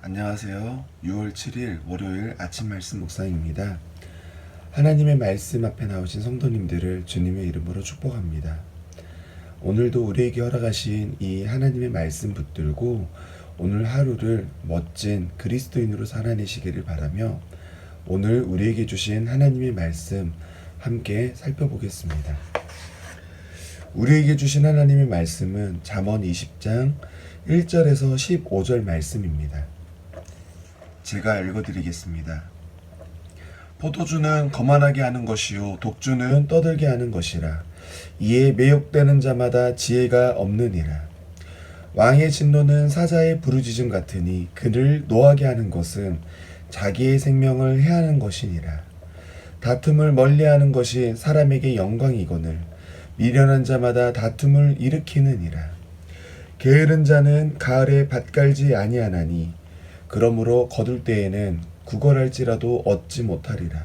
안녕하세요. 6월 7일 월요일 아침 말씀 묵상입니다. 하나님의 말씀 앞에 나오신 성도님들을 주님의 이름으로 축복합니다. 오늘도 우리에게 허락하신 이 하나님의 말씀 붙들고 오늘 하루를 멋진 그리스도인으로 살아내시기를 바라며 오늘 우리에게 주신 하나님의 말씀 함께 살펴보겠습니다. 우리에게 주신 하나님의 말씀은 잠언 20장 1절에서 15절 말씀입니다. 제가 읽어드리겠습니다. 포도주는 거만하게 하는 것이요 독주는 떠들게 하는 것이라. 이에 매욕되는 자마다 지혜가 없느니라. 왕의 진노는 사자의 부르짖음 같으니 그를 노하게 하는 것은 자기의 생명을 해하는 것이니라. 다툼을 멀리하는 것이 사람에게 영광이거늘 미련한 자마다 다툼을 일으키느니라. 게으른 자는 가을에 밭 갈지 아니하나니 그러므로 거둘 때에는 구걸할지라도 얻지 못하리라.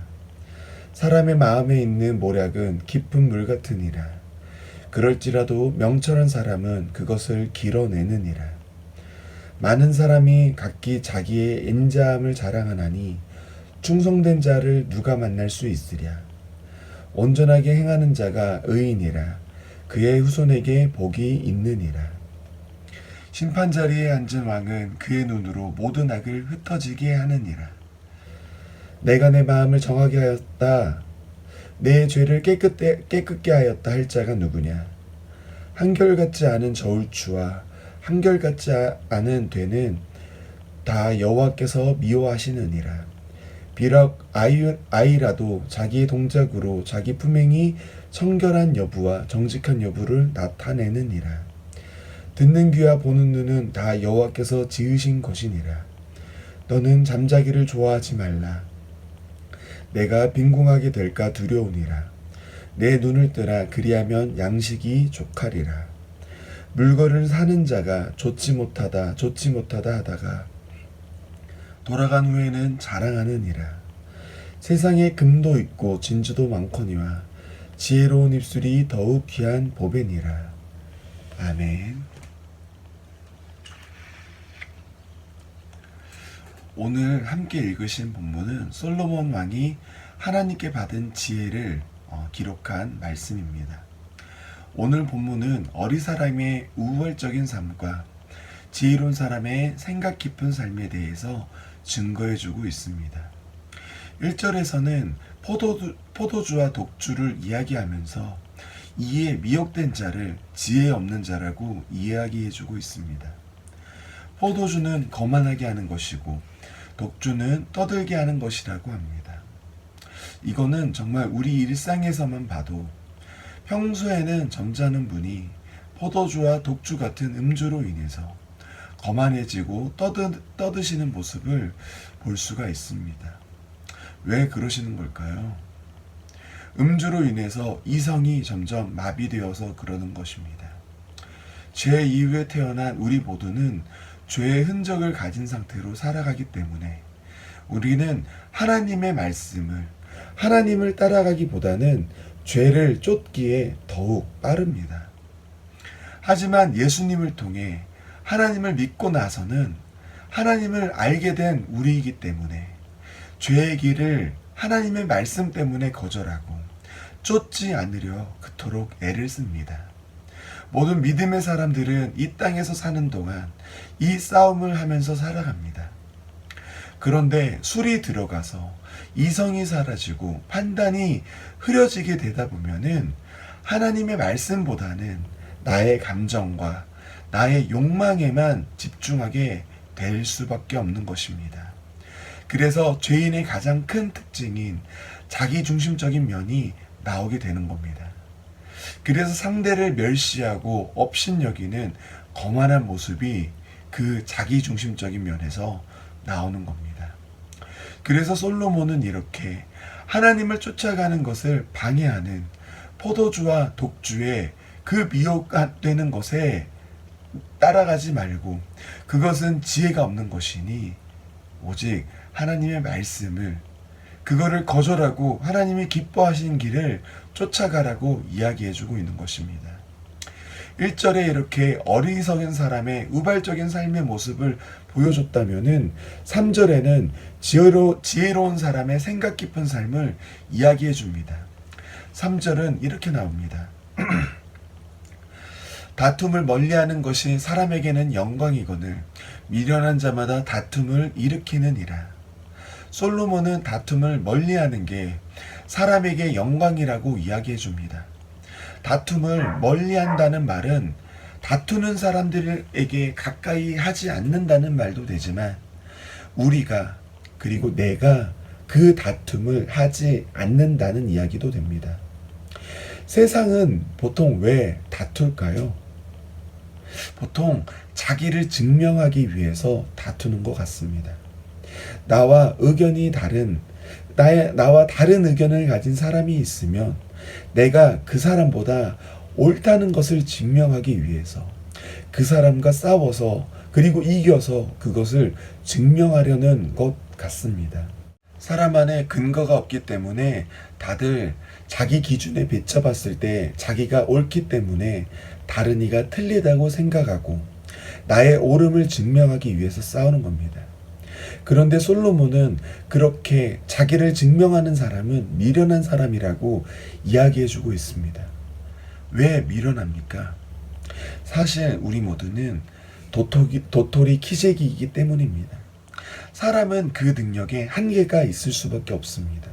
사람의 마음에 있는 모략은 깊은 물 같으니라. 그럴지라도 명철한 사람은 그것을 길어내느니라. 많은 사람이 각기 자기의 인자함을 자랑하나니 충성된 자를 누가 만날 수 있으랴. 온전하게 행하는 자가 의인이라. 그의 후손에게 복이 있느니라. 심판자리에 앉은 왕은 그의 눈으로 모든 악을 흩어지게 하느니라. 내가 내 마음을 정하게 하였다. 내 죄를 깨끗게 하였다 할 자가 누구냐. 한결같지 않은 저울추와 한결같지 않은 되는 다 여호와께서 미워하시느니라. 비록 아이라도 자기의 동작으로 자기 품행이 청결한 여부와 정직한 여부를 나타내느니라. 듣는 귀와 보는 눈은 다 여호와께서 지으신 것이니라. 너는 잠자기를 좋아하지 말라. 내가 빈궁하게 될까 두려우니라. 내 눈을 뜨라. 그리하면 양식이 족하리라. 물건을 사는 자가 좋지 못하다 하다가 돌아간 후에는 자랑하느니라. 세상에 금도 있고 진주도 많거니와 지혜로운 입술이 더욱 귀한 보배니라. 아멘. 오늘 함께 읽으신 본문은 솔로몬 왕이 하나님께 받은 지혜를 기록한 말씀입니다. 오늘 본문은 어린 사람의 우월적인 삶과 지혜로운 사람의 생각 깊은 삶에 대해서 증거해주고 있습니다. 1절에서는 포도주와 독주를 이야기하면서 이에 미혹된 자를 지혜 없는 자라고 이야기해주고 있습니다. 포도주는 거만하게 하는 것이고 독주는 떠들게 하는 것이라고 합니다. 이거는 정말 우리 일상에서만 봐도 평소에는 점잖은 분이 포도주와 독주 같은 음주로 인해서 거만해지고 떠드시는 모습을 볼 수가 있습니다. 왜 그러시는 걸까요? 음주로 인해서 이성이 점점 마비되어서 그러는 것입니다. 죄 이후에 태어난 우리 모두는 죄의 흔적을 가진 상태로 살아가기 때문에 우리는 하나님의 말씀을, 하나님을 따라가기보다는 죄를 쫓기에 더욱 빠릅니다. 하지만 예수님을 통해 하나님을 믿고 나서는 하나님을 알게 된 우리이기 때문에 죄의 길을 하나님의 말씀 때문에 거절하고 쫓지 않으려 그토록 애를 씁니다. 모든 믿음의 사람들은 이 땅에서 사는 동안 이 싸움을 하면서 살아갑니다. 그런데 술이 들어가서 이성이 사라지고 판단이 흐려지게 되다 보면은 하나님의 말씀보다는 나의 감정과 나의 욕망에만 집중하게 될 수밖에 없는 것입니다. 그래서 죄인의 가장 큰 특징인 자기중심적인 면이 나오게 되는 겁니다. 그래서 상대를 멸시하고 업신여기는 거만한 모습이 그 자기중심적인 면에서 나오는 겁니다. 그래서 솔로몬은 이렇게 하나님을 쫓아가는 것을 방해하는 포도주와 독주의 그 미혹되는 것에 따라가지 말고 그것은 지혜가 없는 것이니 오직 하나님의 말씀을 그거를 거절하고 하나님이 기뻐하시는 길을 쫓아가라고 이야기해주고 있는 것입니다. 1절에 이렇게 어리석은 사람의 우발적인 삶의 모습을 보여줬다면은 3절에는 지혜로운 사람의 생각 깊은 삶을 이야기해 줍니다. 3절은 이렇게 나옵니다. 다툼을 멀리하는 것이 사람에게는 영광이거늘 미련한 자마다 다툼을 일으키느니라. 솔로몬은 다툼을 멀리하는 게 사람에게 영광이라고 이야기해 줍니다. 다툼을 멀리한다는 말은 다투는 사람들에게 가까이 하지 않는다는 말도 되지만 우리가 그리고 내가 그 다툼을 하지 않는다는 이야기도 됩니다. 세상은 보통 왜 다툴까요? 보통 자기를 증명하기 위해서 다투는 것 같습니다. 나와 다른 의견을 가진 사람이 있으면 내가 그 사람보다 옳다는 것을 증명하기 위해서 그 사람과 싸워서 그리고 이겨서 그것을 증명하려는 것 같습니다. 사람 안에 근거가 없기 때문에 다들 자기 기준에 비춰봤을 때 자기가 옳기 때문에 다른 이가 틀리다고 생각하고 나의 옳음을 증명하기 위해서 싸우는 겁니다. 그런데 솔로몬은 그렇게 자기를 증명하는 사람은 미련한 사람이라고 이야기해주고 있습니다. 왜 미련합니까? 사실 우리 모두는 도토리 키재기이기 때문입니다. 사람은 그 능력에 한계가 있을 수밖에 없습니다.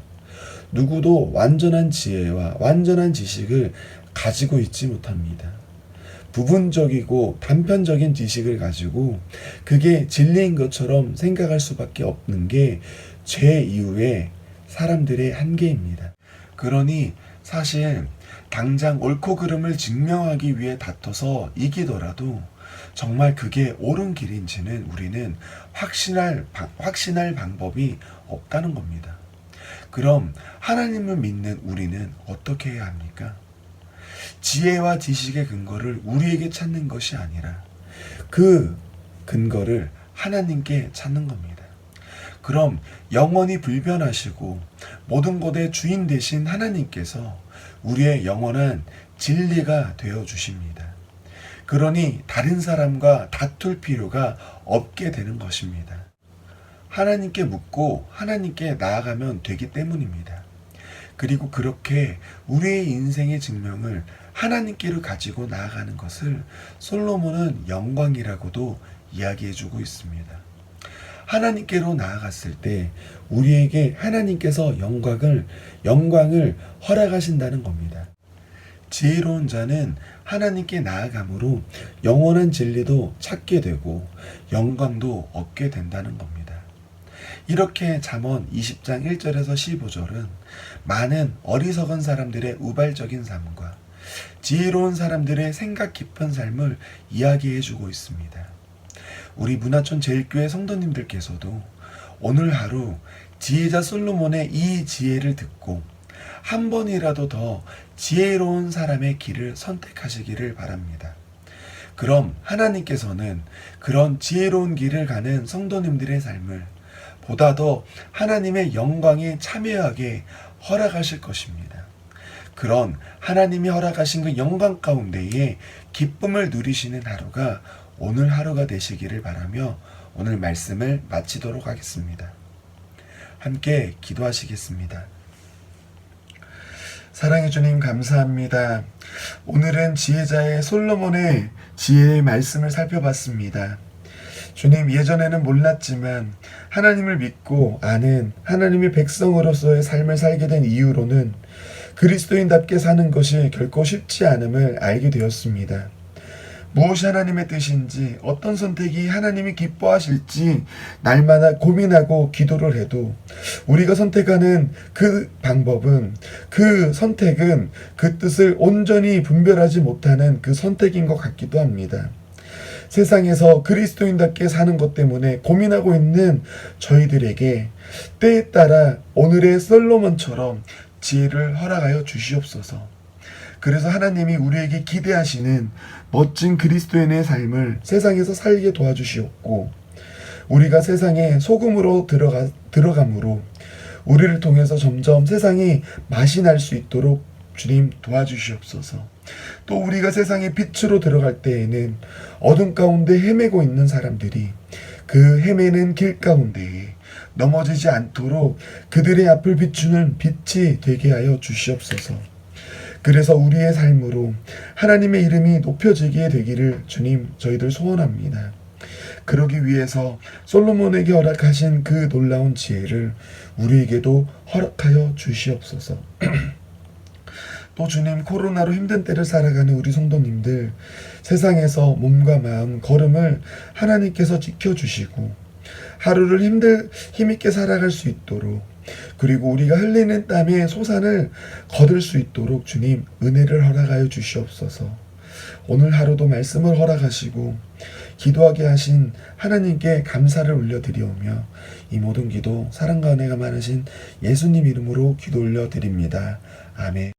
누구도 완전한 지혜와 완전한 지식을 가지고 있지 못합니다. 부분적이고 단편적인 지식을 가지고 그게 진리인 것처럼 생각할 수밖에 없는 게 죄 이후의 사람들의 한계입니다. 그러니 사실 당장 옳고 그름을 증명하기 위해 다퉈서 이기더라도 정말 그게 옳은 길인지는 우리는 확신할 방법이 없다는 겁니다. 그럼 하나님을 믿는 우리는 어떻게 해야 합니까? 지혜와 지식의 근거를 우리에게 찾는 것이 아니라 그 근거를 하나님께 찾는 겁니다. 그럼 영원히 불변하시고 모든 것의 주인 되신 하나님께서 우리의 영원한 진리가 되어 주십니다. 그러니 다른 사람과 다툴 필요가 없게 되는 것입니다. 하나님께 묻고 하나님께 나아가면 되기 때문입니다. 그리고 그렇게 우리의 인생의 증명을 하나님께로 가지고 나아가는 것을 솔로몬은 영광이라고도 이야기해주고 있습니다. 하나님께로 나아갔을 때 우리에게 하나님께서 영광을 허락하신다는 겁니다. 지혜로운 자는 하나님께 나아감으로 영원한 진리도 찾게 되고 영광도 얻게 된다는 겁니다. 이렇게 잠언 20장 1절에서 15절은 많은 어리석은 사람들의 우발적인 삶과 지혜로운 사람들의 생각 깊은 삶을 이야기해주고 있습니다. 우리 문화촌 제일교회 성도님들께서도 오늘 하루 지혜자 솔로몬의 이 지혜를 듣고 한 번이라도 더 지혜로운 사람의 길을 선택하시기를 바랍니다. 그럼 하나님께서는 그런 지혜로운 길을 가는 성도님들의 삶을 보다 더 하나님의 영광에 참여하게 허락하실 것입니다. 그런 하나님이 허락하신 그 영광 가운데에 기쁨을 누리시는 하루가 오늘 하루가 되시기를 바라며 오늘 말씀을 마치도록 하겠습니다. 함께 기도하시겠습니다. 사랑해 주님 감사합니다. 오늘은 지혜자의 솔로몬의 지혜의 말씀을 살펴봤습니다. 주님, 예전에는 몰랐지만 하나님을 믿고 아는 하나님의 백성으로서의 삶을 살게 된 이유로는 그리스도인답게 사는 것이 결코 쉽지 않음을 알게 되었습니다. 무엇이 하나님의 뜻인지, 어떤 선택이 하나님이 기뻐하실지 날마다 고민하고 기도를 해도 우리가 선택하는 그 방법은, 그 선택은 그 뜻을 온전히 분별하지 못하는 그 선택인 것 같기도 합니다. 세상에서 그리스도인답게 사는 것 때문에 고민하고 있는 저희들에게 때에 따라 오늘의 솔로몬처럼 지혜를 허락하여 주시옵소서. 그래서 하나님이 우리에게 기대하시는 멋진 그리스도인의 삶을 세상에서 살게 도와주시옵고, 우리가 세상에 소금으로 들어감으로 우리를 통해서 점점 세상이 맛이 날 수 있도록 주님 도와주시옵소서. 또 우리가 세상의 빛으로 들어갈 때에는 어둠 가운데 헤매고 있는 사람들이 그 헤매는 길 가운데에 넘어지지 않도록 그들의 앞을 비추는 빛이 되게 하여 주시옵소서. 그래서 우리의 삶으로 하나님의 이름이 높여지게 되기를 주님 저희들 소원합니다. 그러기 위해서 솔로몬에게 허락하신 그 놀라운 지혜를 우리에게도 허락하여 주시옵소서. 또 주님, 코로나로 힘든 때를 살아가는 우리 성도님들, 세상에서 몸과 마음, 걸음을 하나님께서 지켜주시고 하루를 힘있게 살아갈 수 있도록, 그리고 우리가 흘리는 땀의 소산을 거둘 수 있도록 주님 은혜를 허락하여 주시옵소서. 오늘 하루도 말씀을 허락하시고 기도하게 하신 하나님께 감사를 올려드리오며 이 모든 기도 사랑과 은혜가 많으신 예수님 이름으로 기도 올려드립니다. 아멘.